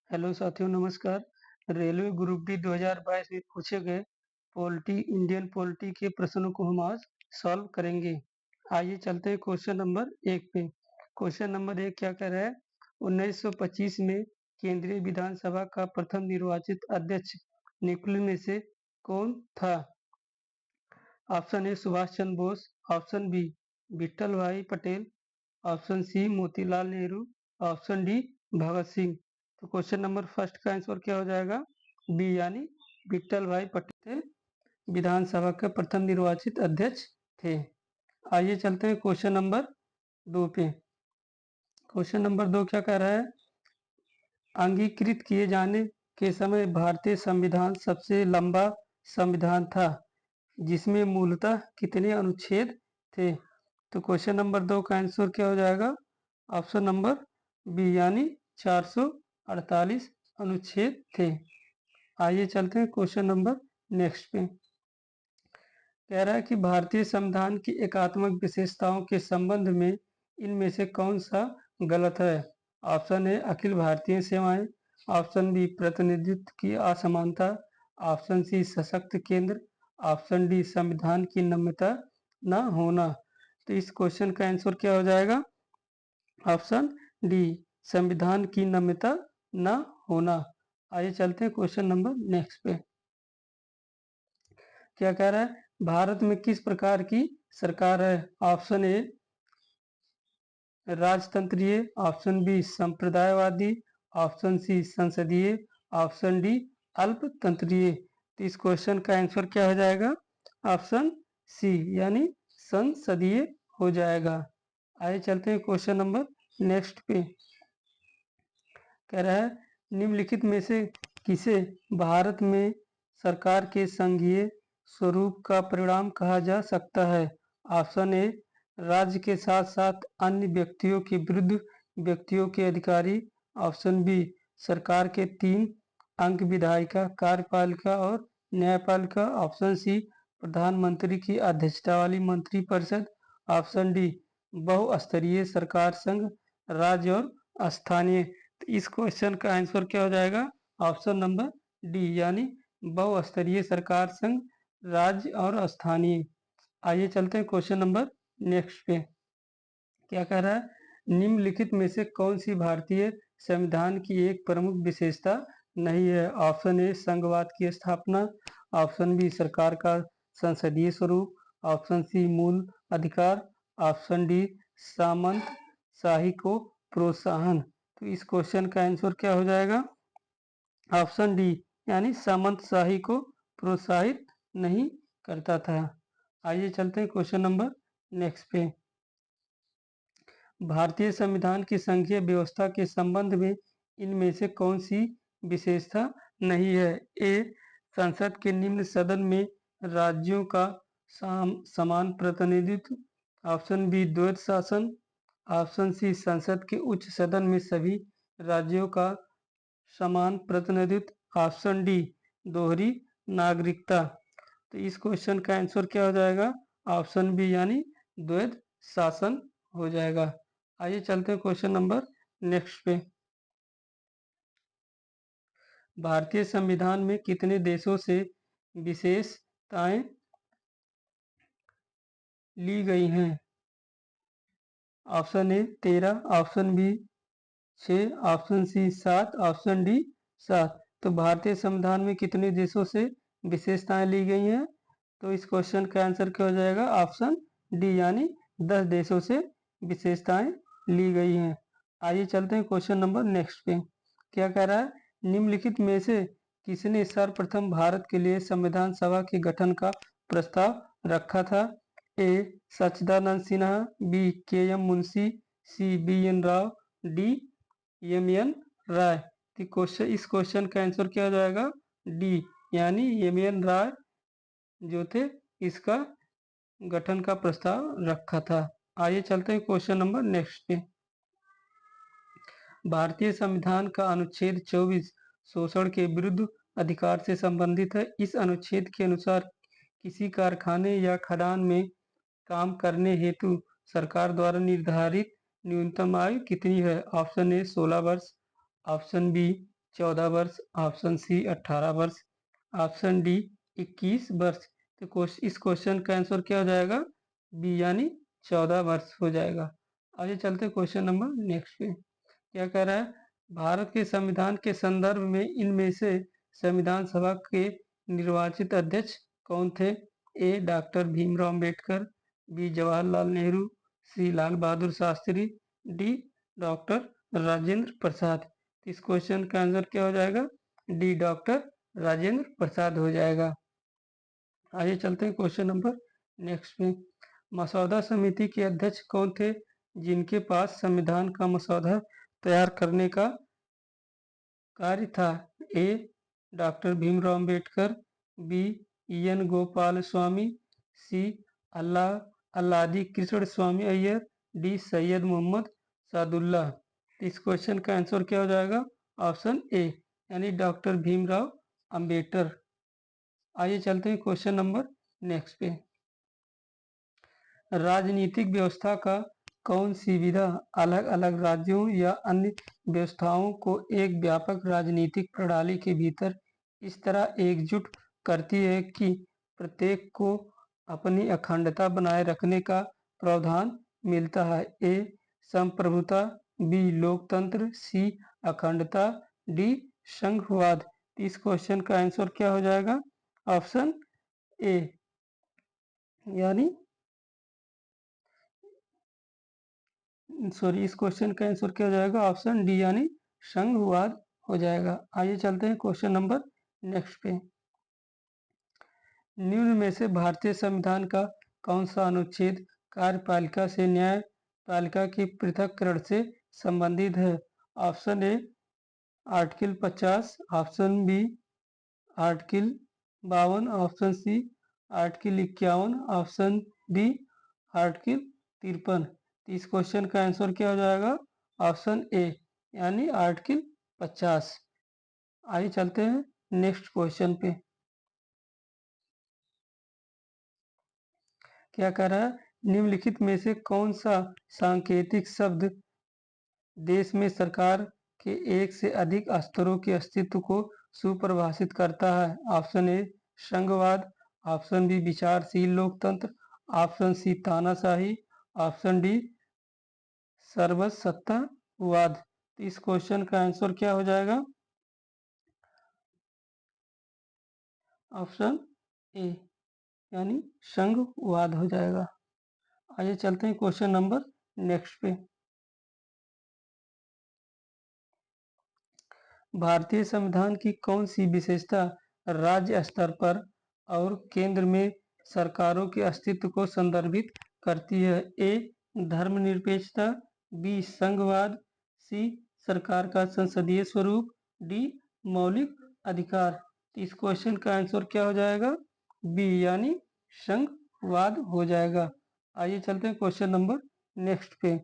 Hello साथियों, नमस्कार। Railway group D 2022 में पूछे गए इंडियन पॉलिटी के प्रश्नों को हम आज सॉल्व करेंगे। आइए चलते हैं क्वेश्चन नंबर 1 पे। क्वेश्चन नंबर 1 क्या कह रहा है? 1925 में केंद्रीय विधानसभा का प्रथम निर्वाचित अध्यक्ष निम्नलिखित में से कौन था? Option A Subhash Chandra Bose, option B Vitthal Bhai Patel, option C Motilal Nehru, option D Bhagat Singh. तो क्वेश्चन नंबर फर्स्ट का आंसर क्या हो जाएगा? बी यानी विट्ठल भाई पटेल विधानसभा के प्रथम निर्वाचित अध्यक्ष थे। आइए चलते हैं क्वेश्चन नंबर 2 पे। क्वेश्चन नंबर 2 क्या कह रहा है? अंगीकृत किए जाने के समय भारतीय संविधान सबसे लंबा संविधान था, जिसमें मूलतः कितने अनुच्छेद थे? तो क्वेश्चन नंबर 2 का आंसर क्या हो जाएगा? ऑप्शन नंबर बी यानी 448 अनुच्छेद थे। आइए चलते हैं क्वेश्चन नंबर नेक्स्ट पे। कह रहा है कि भारतीय संविधान की एकात्मक विशेषताओं के संबंध में इनमें से कौन सा गलत है? ऑप्शन ए अखिल भारतीय सेवाएं, ऑप्शन बी प्रतिनिधित्व की असमानता, ऑप्शन सी सशक्त केंद्र, ऑप्शन डी संविधान की नम्यता न होना। तो इस क्वेश्चन का आंसर क्या हो जाएगा? ऑप्शन डी संविधान की नम्यता न होना। आइए चलते हैं क्वेश्चन नंबर नेक्स्ट पे। क्या कह रहा है? भारत में किस प्रकार की सरकार है? ऑप्शन ए राजतंत्रीय, ऑप्शन बी संप्रदायवादी, ऑप्शन सी संसदीय, ऑप्शन डी अल्पतंत्रीय। तो इस क्वेश्चन का आंसर क्या हो जाएगा? ऑप्शन सी यानी संसदीय हो जाएगा। आइए चलते हैं क्वेश्चन नंबर नेक्स्ट पे। कह रहा है निम्नलिखित में से किसे भारत में सरकार के संघीय स्वरूप का परिणाम कहा जा सकता है? ऑप्शन ए राज्य के साथ साथ अन्य व्यक्तियों के विरुद्ध व्यक्तियों के अधिकारी, ऑप्शन बी सरकार के 3 अंग विधायिका, कार्यपालिका और न्यायपालिका, ऑप्शन सी प्रधानमंत्री की अध्यक्षता वाली मंत्रिपरिषद, ऑप्शन डी बहुस्तरीय सरकार संघ राज्य और स्थानीय। तो इस क्वेश्चन का आंसर क्या हो जाएगा? ऑप्शन नंबर डी यानी बहुस्तरीय सरकार संघ राज्य और स्थानीय। आइए चलते हैं क्वेश्चन नंबर नेक्स्ट पे। क्या कह रहा है? निम्नलिखित में से कौन सी भारतीय संविधान की एक प्रमुख विशेषता नहीं है? ऑप्शन ए संघवाद की स्थापना, ऑप्शन बी सरकार का संसदीय स्वरूप, ऑप्शन सी मूल अधिकार, ऑप्शन डी सामंत शाही को प्रोत्साहन। तो इस क्वेश्चन का आंसर क्या हो जाएगा? ऑप्शन डी यानी सामंत शाही को प्रोत्साहित नहीं करता था। आइए चलते हैं क्वेश्चन नंबर नेक्स्ट पे। भारतीय संविधान की संघीय व्यवस्था के संबंध में इनमें से कौन सी विशेषता नहीं है? ए संसद के निम्न सदन में राज्यों का समान प्रतिनिधित्व, ऑप्शन बी द्वैध शासन, ऑप्शन सी संसद के उच्च सदन में सभी राज्यों का समान प्रतिनिधित्व, ऑप्शन डी दोहरी नागरिकता। तो इस क्वेश्चन का आंसर क्या हो जाएगा? ऑप्शन बी यानी द्वैध शासन हो जाएगा। आइए चलते हैं क्वेश्चन नंबर नेक्स्ट पे। भारतीय संविधान में कितने देशों से विशेषताएं ली गई हैं? Option A 13, option B 6, option C 7, option D 7। तो भारतीय संविधान में कितने देशों से विशेषताएं ली गई हैं? तो इस क्वेश्चन का आंसर क्या हो जाएगा? ऑप्शन डी यानी 10 देशों से विशेषताएं ली गई हैं। आइए चलते हैं क्वेश्चन नंबर नेक्स्ट पे। क्या कह रहा है? निम्नलिखित में से किसने सर्वप्रथम भारत के लिए संविधान सभा के गठन का प्रस्ताव रखा था? A Sachchidanand Sinha, B K M Munshi, C B N Rau, D M N Roy. इस क्वेश्चन का आंसर क्या हो जाएगा? डी यानी एम एन राय जो थे इसका गठन का प्रस्ताव रखा था। आइए चलते हैं क्वेश्चन नंबर नेक्स्ट पे। भारतीय संविधान का अनुच्छेद 24 शोषण के विरुद्ध अधिकार से संबंधित है। इस अनुच्छेद के अनुसार किसी कारखाने या खदान में काम करने हेतु सरकार द्वारा निर्धारित न्यूनतम आयु कितनी है? ऑप्शन ए 16 वर्ष, ऑप्शन बी 14 वर्ष, ऑप्शन सी 18 वर्ष, ऑप्शन डी 21 वर्ष। तो इस क्वेश्चन का आंसर क्या हो जाएगा? बी यानी 14 वर्ष हो जाएगा। आगे चलते हैं क्वेश्चन नंबर नेक्स्ट पे। क्या कह रहा है? भारत के संविधान के संदर्भ में इनमें से संविधान सभा के निर्वाचित अध्यक्ष कौन थे? A doctor Bhimrao Ambedkar, B Jawaharlal Nehru, C Lal Bahadur Shastri, D doctor Rajendra प्रसाद। इस क्वेश्चन का आंसर क्या हो जाएगा? डी डॉक्टर राजेंद्र प्रसाद हो जाएगा। आगे चलते हैं क्वेश्चन नंबर नेक्स्ट पे। मसौदा समिति के अध्यक्ष कौन थे जिनके पास संविधान का मसौदा तैयार करने का कार्य था? A doctor Bhimrao Ambedkar, B N Gopal Swami, C Alladi Krishna Swami Ayyar, D Syed Mohammad Saadulla. इस क्वेश्चन का आंसर क्या हो जाएगा? ऑप्शन ए यानी डॉक्टर भीमराव अम्बेडकर। आइए चलते हैं क्वेश्चन नंबर नेक्स्ट पे। राजनीतिक व्यवस्था का कौन सी विधा अलग अलग राज्यों या अन्य व्यवस्थाओं को एक व्यापक राजनीतिक प्रणाली के भीतर इस तरह एकजुट करती है कि प्रत्येक को अपनी अखंडता बनाए रखने का प्रावधान मिलता है? ए संप्रभुता, बी लोकतंत्र, सी अखंडता, डी संघवाद। इस क्वेश्चन का आंसर क्या हो जाएगा? ऑप्शन ए यानी इस क्वेश्चन का आंसर क्या हो जाएगा? ऑप्शन डी यानी संघवाद हो जाएगा। आइए चलते हैं क्वेश्चन नंबर नेक्स्ट पे। निम्न में से भारतीय संविधान का कौन सा अनुच्छेद कार्यपालिका से न्यायपालिका के पृथक्करण से संबंधित है? Option A article 50, option B article 52, option C article 51, option D article 53। इस क्वेश्चन का आंसर क्या हो जाएगा? ऑप्शन ए यानी आर्टिकल 50। आइए चलते हैं नेक्स्ट क्वेश्चन पे। क्या कह रहा है? निम्नलिखित में से कौन सा सांकेतिक शब्द देश में सरकार के एक से अधिक स्तरों के अस्तित्व को सुपरिभाषित करता है? ऑप्शन ए संघवाद, ऑप्शन बी विचारशील लोकतंत्र, ऑप्शन सी तानाशाही, ऑप्शन डी सर्वसत्तावाद। इस क्वेश्चन का आंसर क्या हो जाएगा? ऑप्शन ए यानी संघवाद हो जाएगा। आइए चलते हैं क्वेश्चन नंबर नेक्स्ट पे। भारतीय संविधान की कौन सी विशेषता राज्य स्तर पर और केंद्र में सरकारों के अस्तित्व को संदर्भित करती है? ए धर्मनिरपेक्षता, बी संघवाद, सी सरकार का संसदीय स्वरूप, डी मौलिक अधिकार। इस क्वेश्चन का आंसर क्या हो जाएगा? बी यानी संघवाद हो जाएगा। आइए चलते हैं क्वेश्चन नंबर नेक्स्ट पे।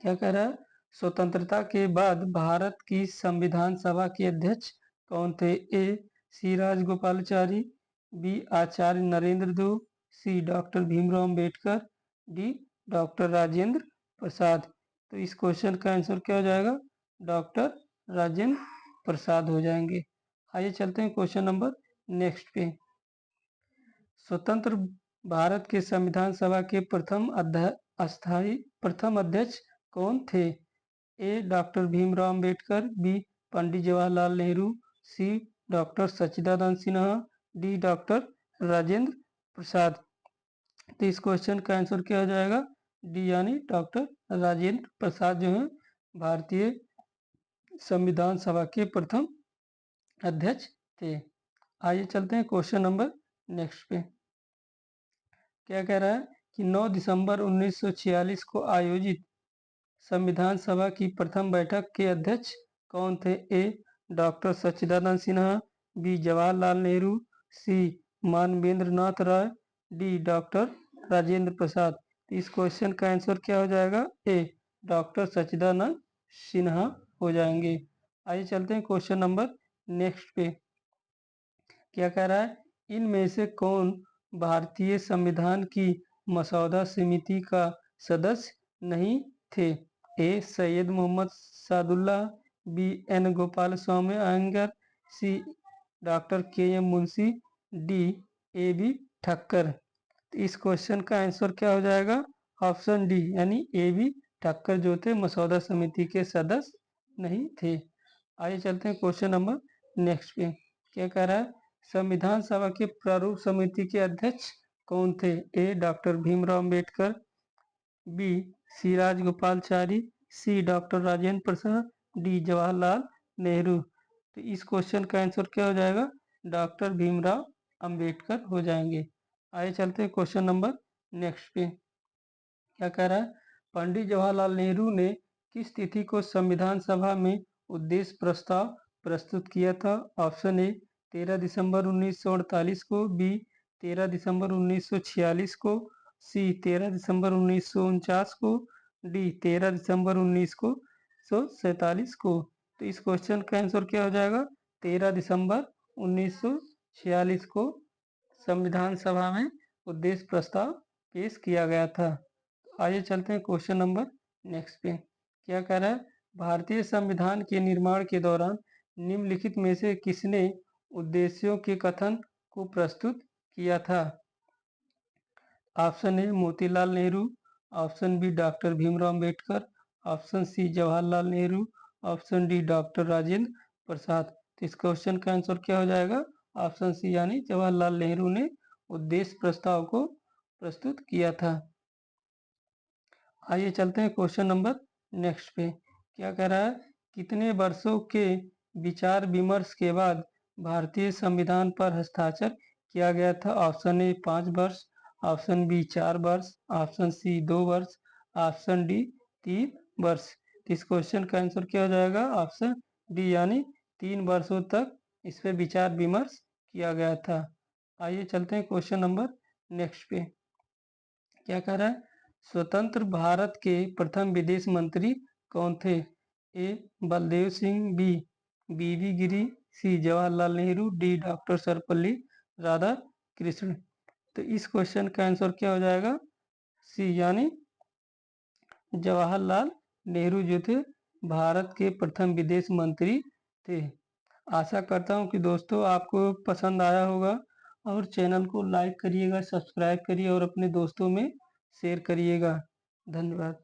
क्या कह रहा है? स्वतंत्रता के बाद भारत की संविधान सभा के अध्यक्ष कौन थे? A C Rajagopalachari, B Acharya Narendra Dev, C doctor Bhimrao Ambedkar, D doctor Rajendra Prasad. तो इस क्वेश्चन का आंसर क्या हो जाएगा? डॉक्टर राजेंद्र प्रसाद हो जाएंगे। आइए चलते हैं क्वेश्चन नंबर नेक्स्ट पे। स्वतंत्र भारत के संविधान सभा के प्रथम अध्यक्ष कौन थे? A doctor Bhimrao Ambedkar, B Pandit Jawaharlal Nehru, C doctor Sachchidanand Sinha, D doctor Rajendra Prasad. तो इस क्वेश्चन का आंसर क्या हो जाएगा? डी यानी डॉक्टर राजेंद्र प्रसाद जो है भारतीय संविधान सभा के प्रथम अध्यक्ष थे। आइए चलते हैं क्वेश्चन नंबर नेक्स्ट पे। क्या कह रहा है कि 9 दिसंबर 1946 को आयोजित संविधान सभा की प्रथम बैठक के अध्यक्ष कौन थे? A doctor Sachchidanand Sinha, B Jawaharlal Nehru, C Manvendra Nath Rai, D doctor Rajendra प्रसाद। इस क्वेश्चन का आंसर क्या हो जाएगा? ए डॉक्टर सच्चिदानंद सिन्हा हो जाएंगे। आइए चलते हैं क्वेश्चन नंबर नेक्स्ट पे। क्या कह रहा है? इनमें से कौन भारतीय संविधान की मसौदा समिति का सदस्य नहीं थे? A Syed Mohammad Saadulla, B N Gopal Swami Ayyangar, C doctor K M Munshi, D A B Thakkar. इस क्वेश्चन का आंसर क्या हो जाएगा? ऑप्शन डी यानी ए बी ठक्कर जो थे मसौदा समिति के सदस्य नहीं थे। आइए चलते हैं क्वेश्चन नंबर नेक्स्ट पे। क्या कह रहा है? संविधान सभा के प्रारूप समिति के अध्यक्ष कौन थे? A doctor Bhimrao Ambedkar, B C Rajagopalachari, C doctor Rajendra Prasad, D Jawaharlal Nehru. तो इस क्वेश्चन का आंसर क्या हो जाएगा? डॉक्टर भीमराव अंबेडकर हो जाएंगे। आइए चलते हैं क्वेश्चन नंबर नेक्स्ट पे। क्या कह रहा है? पंडित जवाहरलाल नेहरू ने किस तिथि को संविधान सभा में उद्देश्य प्रस्ताव प्रस्तुत किया था? ऑप्शन ए 13 दिसंबर 1948 को, बी 13 दिसंबर 1946 को, सी 13 दिसंबर 1949 को, डी 13 दिसंबर 1947 को। तो इस क्वेश्चन का आंसर क्या हो जाएगा? 13 दिसंबर 1946 को संविधान सभा में उद्देश्य प्रस्ताव पेश किया गया था। आइए चलते हैं क्वेश्चन नंबर नेक्स्ट पे। क्या कह रहा है? भारतीय संविधान के निर्माण के दौरान निम्नलिखित में से किसने उद्देश्यों के कथन को प्रस्तुत किया था? Option A Motilal Nehru, option B doctor Bhimrao Ambedkar, option C Jawaharlal Nehru, option D doctor Rajendra Prasad. तो इस क्वेश्चन का आंसर क्या हो जाएगा? ऑप्शन सी यानी जवाहरलाल नेहरू ने उद्देश्य प्रस्ताव को प्रस्तुत किया था। आइए चलते हैं क्वेश्चन नंबर नेक्स्ट पे। क्या कह रहा है? कितने वर्षों के विचार विमर्श के बाद भारतीय संविधान पर हस्ताक्षर किया गया था? ऑप्शन ए 5 वर्ष, ऑप्शन बी 4 वर्ष, ऑप्शन सी 2 वर्ष, ऑप्शन डी 3 वर्ष। इस क्वेश्चन का आंसर क्या हो जाएगा? ऑप्शन डी यानी 3 वर्षों तक इस पे विचार विमर्श किया गया था। आइए चलते हैं क्वेश्चन नंबर नेक्स्ट पे। क्या कह रहा है? स्वतंत्र भारत के प्रथम विदेश मंत्री कौन थे? ए बलदेव सिंह, बी बीबी गिरी, सी जवाहरलाल नेहरू, डी डॉक्टर सर्वपल्ली राधाकृष्णन। तो इस क्वेश्चन का आंसर क्या हो जाएगा? सी यानी जवाहरलाल नेहरू जो थे भारत के प्रथम विदेश मंत्री थे। आशा करता हूँ कि दोस्तों आपको पसंद आया होगा और चैनल को लाइक करिएगा, सब्सक्राइब करिए और अपने दोस्तों में शेयर करिएगा। धन्यवाद।